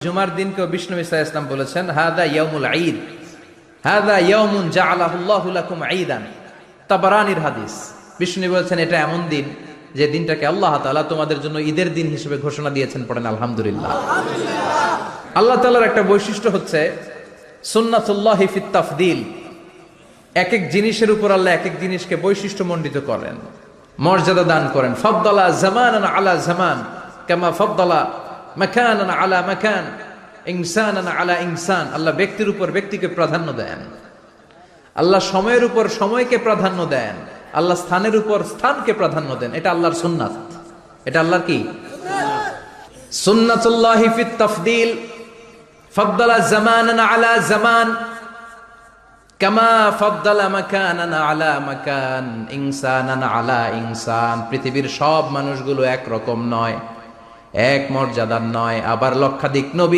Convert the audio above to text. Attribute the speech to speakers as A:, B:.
A: জুমার দিনকে বিষ্ণু ঈসা ইসলাম বলেছেন হাদা ইয়াউমুল ঈদ, হাদা ইয়াউমুন জাআলাহুল্লাহু লাকুম ঈদান। তাবারানীর হাদিস। বিষ্ণু বলেছেন এটা এমন দিন যে দিনটাকে আল্লাহ তাআলা তোমাদের জন্য ঈদের দিন হিসেবে ঘোষণা দিয়েছেন। পড়েন আলহামদুলিল্লাহ। আল্লাহ তাআলার একটা বৈশিষ্ট্য হচ্ছে সুন্নাতুল্লাহি ফিত তাফদীল। এক এক জিনিসের উপর আল্লাহ এক এক জিনিসকে বৈশিষ্ট্যমণ্ডিত করেন, মর্যাদা দান করেন। ফাদ্দালা জামানান আলা জামান কামা ফাদ্দালা মাকানান আলা মাকান, ইনসানান আলা ইনসান। আল্লাহ ব্যক্তির উপর ব্যক্তিকে প্রাধান্য দেন, আল্লাহ সময়ের উপর সময়কে প্রাধান্য দেন, আল্লাহ স্থানের উপর স্থানকে প্রাধান্য দেন। এটা আল্লাহর সুন্নাত। এটা আল্লাহর কি সুন্নাতুল্লাহি ফিত তাফদীল। ফাদ্দালা জামানান আলা জামান কামা ফাদ্দালা মাকানান আলা মাকান, ইনসানান আলা ইনসান। পৃথিবীর সব মানুষগুলো এক রকম নয়, এক মর্যাদার নয়। আবার লক্ষাধিক নবী